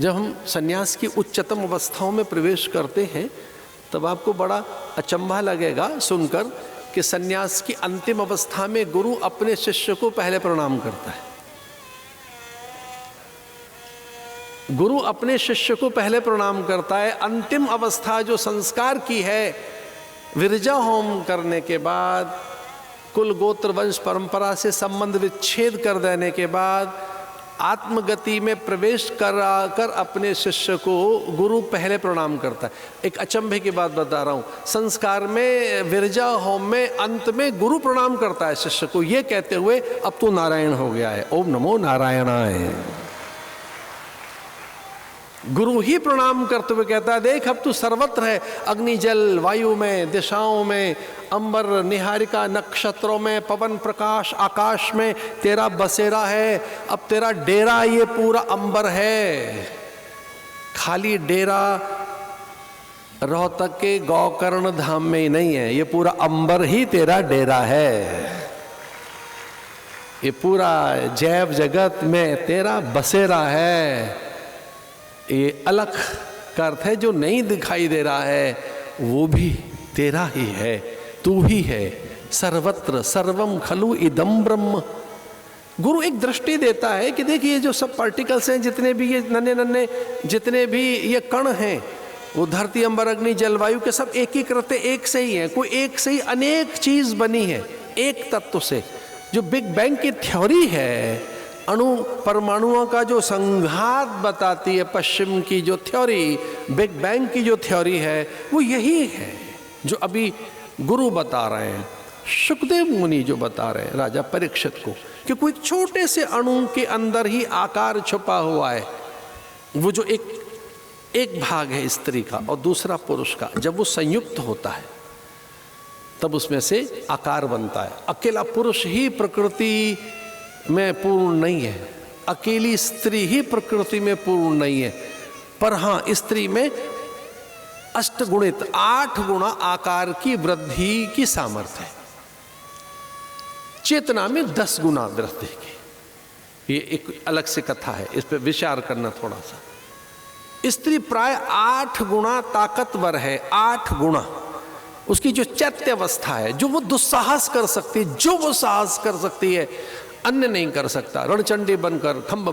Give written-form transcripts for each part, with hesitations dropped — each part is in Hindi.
जब हम सन्यास की उच्चतम अवस्थाओं में प्रवेश करते हैं तब आपको बड़ा अचंभा लगेगा सुनकर कि सन्यास की अंतिम अवस्था में गुरु अपने शिष्य को पहले प्रणाम करता है। गुरु अपने शिष्य को पहले प्रणाम करता है। अंतिम अवस्था जो संस्कार की है, विरजा होम करने के बाद, कुल गोत्र वंश परंपरा से संबंध विच्छेद कर देने के बाद, आत्मगति में प्रवेश कर अपने शिष्य को गुरु पहले प्रणाम करता है। एक अचंभे की बात बता रहा हूँ, संस्कार में, विरजा होम में अंत में गुरु प्रणाम करता है शिष्य को, ये कहते हुए अब तू नारायण हो गया है, ओम नमो नारायणाय। गुरु ही प्रणाम करते हुए कहता है देख अब तू सर्वत्र है, अग्नि जल वायु में, दिशाओं में, अंबर निहारिका नक्षत्रों में, पवन प्रकाश आकाश में तेरा बसेरा है। अब तेरा डेरा ये पूरा अंबर है। खाली डेरा रोहतक के गौकर्ण धाम में ही नहीं है, ये पूरा अंबर ही तेरा डेरा है। ये पूरा जैव जगत में तेरा बसेरा है। ये अलख का अर्थ है जो नहीं दिखाई दे रहा है वो भी तेरा ही है, तू ही है। सर्वत्र सर्वम खलु इदम ब्रह्म। गुरु एक दृष्टि देता है कि देखिए जो सब पार्टिकल्स हैं, जितने भी ये नन्हे नन्हे जितने भी ये कण हैं, वो धरती अंबर अग्नि जलवायु के सब एकीकृत एक से ही हैं। कोई एक से ही अनेक चीज बनी है एक तत्व से। जो बिग बैंग की थ्योरी है, अणु परमाणुओं का जो संघात बताती है पश्चिम की जो थ्योरी, बिग बैंग की जो थ्योरी है, वो यही है जो अभी गुरु बता रहे हैं, सुखदेव मुनि जो बता रहे हैं राजा परीक्षित को, कि कोई छोटे से अणु के अंदर ही आकार छुपा हुआ है। वो जो एक भाग है स्त्री का और दूसरा पुरुष का, जब वो संयुक्त होता है तब उसमें से आकार बनता है। अकेला पुरुष ही प्रकृति में पूर्ण नहीं है, अकेली स्त्री ही प्रकृति में पूर्ण नहीं है, पर हाँ स्त्री में अष्टगुणित 8 गुणा आकार की वृद्धि की सामर्थ्य है। चेतना में 10 गुना वृद्धि की, ये एक अलग से कथा है, इस पर विचार करना थोड़ा सा। स्त्री प्राय 8 गुना ताकतवर है, 8 गुना उसकी जो चैत्य अवस्था है, जो वो दुस्साहस कर सकती है, जो वो साहस कर सकती है अन्य नहीं कर सकता। रणचंडी बनकर खंभ,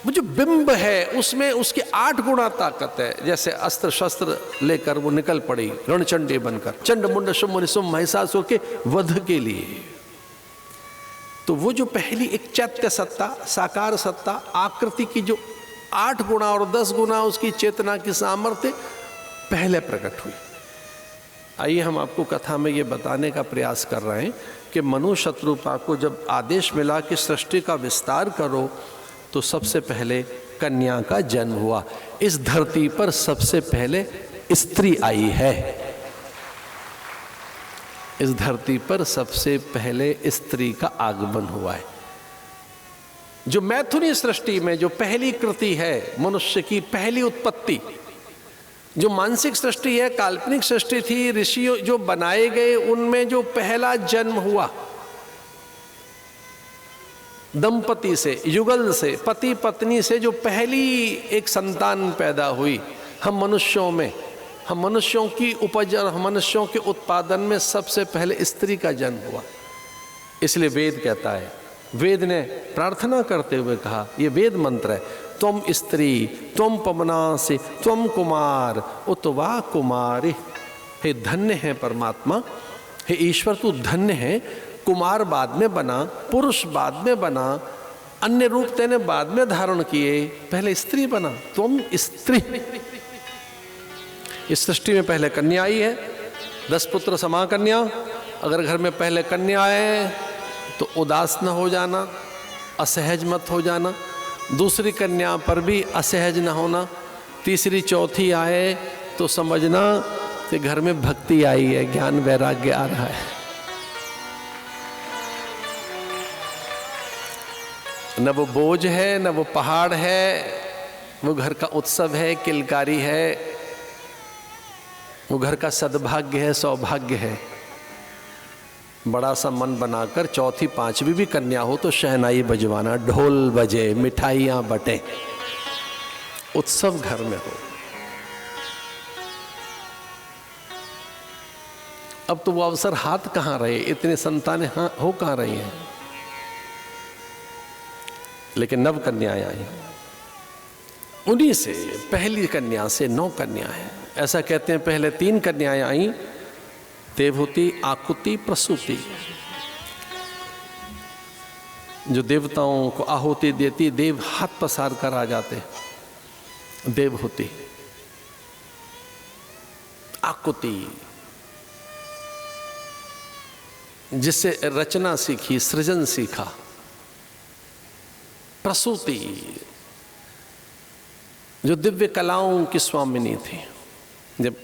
वो जो बिंब है उसमें उसकी 8 गुना ताकत है। जैसे अस्त्र शस्त्र लेकर वो निकल पड़ी रणचंडी बनकर, चंड मुंड शुंभ निशुंभ महिषासुर के वध के लिए। तो वो जो पहली एक चैत्य सत्ता, साकार सत्ता, आकृति की जो 8 गुना और 10 गुना उसकी चेतना की सामर्थ्य पहले प्रकट हुई। आइए हम आपको कथा में ये बताने का प्रयास कर रहे हैं कि मनु शत्रुपा को जब आदेश मिला कि सृष्टि का विस्तार करो, तो सबसे पहले कन्या का जन्म हुआ। इस धरती पर सबसे पहले स्त्री आई है। इस धरती पर सबसे पहले स्त्री का आगमन हुआ है। जो मैथुनी सृष्टि में जो पहली कृति है, मनुष्य की पहली उत्पत्ति, जो मानसिक सृष्टि है, काल्पनिक सृष्टि थी, ऋषि जो बनाए गए उनमें जो पहला जन्म हुआ दंपति से, युगल से, पति पत्नी से जो पहली एक संतान पैदा हुई, हम मनुष्यों में, हम मनुष्यों की उपज और हम मनुष्यों के उत्पादन में सबसे पहले स्त्री का जन्म हुआ। इसलिए वेद कहता है, वेद ने प्रार्थना करते हुए कहा, ये वेद मंत्र है, त्वम स्त्री त्वम पवनासि त्वम कुमार उतवा कुमारी। हे धन्य है परमात्मा, हे ईश्वर तू धन्य है। कुमार बाद में बना, पुरुष बाद में बना, अन्य रूप तेने बाद में धारण किए, पहले स्त्री बना, तुम स्त्री। इस सृष्टि में पहले कन्या आई है, 10 पुत्र समा कन्या। अगर घर में पहले कन्या आए तो उदास न हो जाना, असहज मत हो जाना। दूसरी कन्या पर भी असहज न होना। तीसरी चौथी आए तो समझना कि घर में भक्ति आई है, ज्ञान वैराग्य आ रहा है। न वो बोझ है, न वो पहाड़ है, वो घर का उत्सव है, किलकारी है, वो घर का सद्भाग्य है, सौभाग्य है। बड़ा सा मन बनाकर चौथी पांचवी भी कन्या हो तो शहनाई बजवाना, ढोल बजे, मिठाइयाँ बटे, उत्सव घर में हो। अब तो वो अवसर हाथ कहाँ रहे, इतने संतानें हो कहाँ रही हैं। लेकिन नव कन्याएं आई, उन्हीं से पहली कन्या से 9 कन्याएं। ऐसा कहते हैं पहले 3 कन्याएं आई, देवहूति, आकुति, प्रसूति, जो देवताओं को आहुति देती, देव हाथ पसार कर आ जाते। देवहूति, आकुति जिससे रचना सीखी, सृजन सीखा। प्रसूति जो दिव्य कलाओं की स्वामिनी थी। जब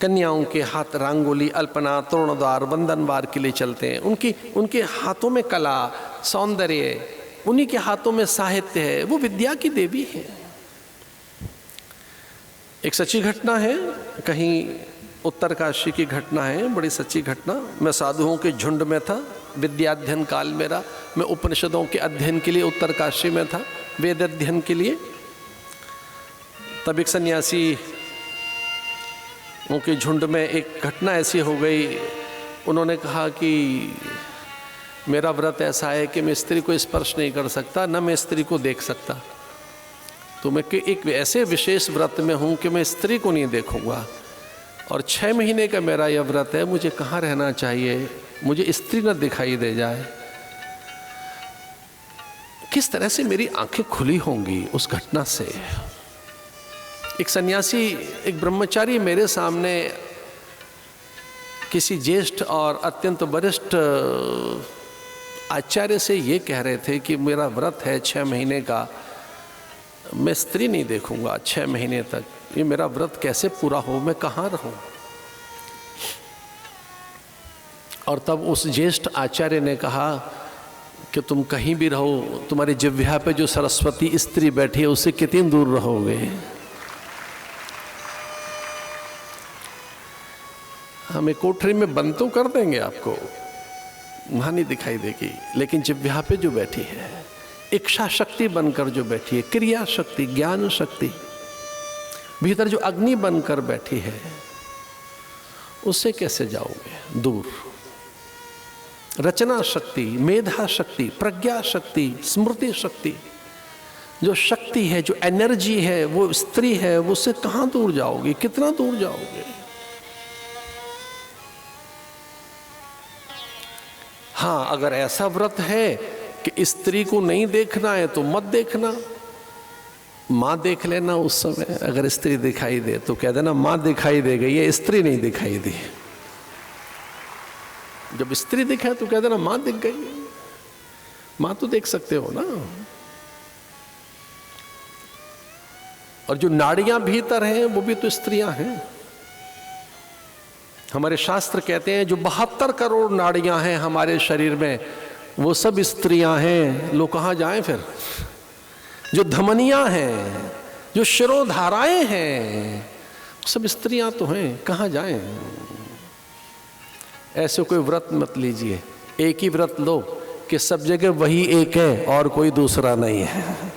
कन्याओं के हाथ रंगोली, अल्पना, तोरणद्वार, वंदनवार के लिए चलते हैं, उनके हाथों में कला, सौंदर्य, उन्हीं के हाथों में साहित्य है, वो विद्या की देवी है। एक सच्ची घटना है, कहीं उत्तरकाशी की घटना है, बड़ी सच्ची घटना। मैं साधुओं के झुंड में था, विद्याध्ययन काल मेरा, मैं उपनिषदों के अध्ययन के लिए उत्तरकाशी में था, वेद अध्ययन के लिए। तब एक सन्यासी उनके झुंड में एक घटना ऐसी हो गई, उन्होंने कहा कि मेरा व्रत ऐसा है कि मैं स्त्री को स्पर्श नहीं कर सकता, न मैं स्त्री को देख सकता। तो मैं एक ऐसे विशेष व्रत में हूँ कि मैं स्त्री को नहीं देखूँगा, और 6 महीने का मेरा यह व्रत है, मुझे कहाँ रहना चाहिए, मुझे स्त्री न दिखाई दे जाए। किस तरह से मेरी आंखें खुली होंगी उस घटना से। एक सन्यासी, एक ब्रह्मचारी मेरे सामने किसी ज्येष्ठ और अत्यंत वरिष्ठ आचार्य से ये कह रहे थे कि मेरा व्रत है 6 महीने का, मैं स्त्री नहीं देखूंगा 6 महीने तक, ये मेरा व्रत कैसे पूरा हो, मैं कहाँ रहूं। और तब उस ज्येष्ठ आचार्य ने कहा कि तुम कहीं भी रहो, तुम्हारी जिह्वा पे जो सरस्वती स्त्री बैठी है उससे कितनी दूर रहोगे। हमें कोठरी में बंद तो कर देंगे आपको, वहाँ नहीं दिखाई देगी, लेकिन जिह्वा पे जो बैठी है, इच्छा शक्ति बनकर जो बैठी है, क्रिया शक्ति, ज्ञान शक्ति, भीतर जो अग्नि बनकर बैठी है, उससे कैसे जाओगे दूर। रचना शक्ति, मेधा शक्ति, प्रज्ञा शक्ति, स्मृति शक्ति, जो शक्ति है, जो एनर्जी है, वो स्त्री है, वो उससे कहाँ दूर जाओगे, कितना दूर जाओगे। हाँ, अगर ऐसा व्रत है कि स्त्री को नहीं देखना है तो मत देखना, माँ देख लेना उस समय। अगर स्त्री दिखाई दे तो कह देना माँ दिखाई दे गई है, स्त्री नहीं दिखाई दी। जब स्त्री दिखाए तो कह देना माँ दिख गई, माँ तो देख सकते हो ना। और जो नाड़ियां भीतर हैं वो भी तो स्त्रियां हैं। हमारे शास्त्र कहते हैं जो 72 करोड़ नाड़ियां हैं हमारे शरीर में, वो सब स्त्रियां हैं। लोग कहाँ जाएं फिर। जो धमनियां हैं, जो शिरोधाराएं हैं, सब स्त्रियां तो हैं, कहाँ जाएं। ऐसे कोई व्रत मत लीजिए, एक ही व्रत लो कि सब जगह वही एक है और कोई दूसरा नहीं है।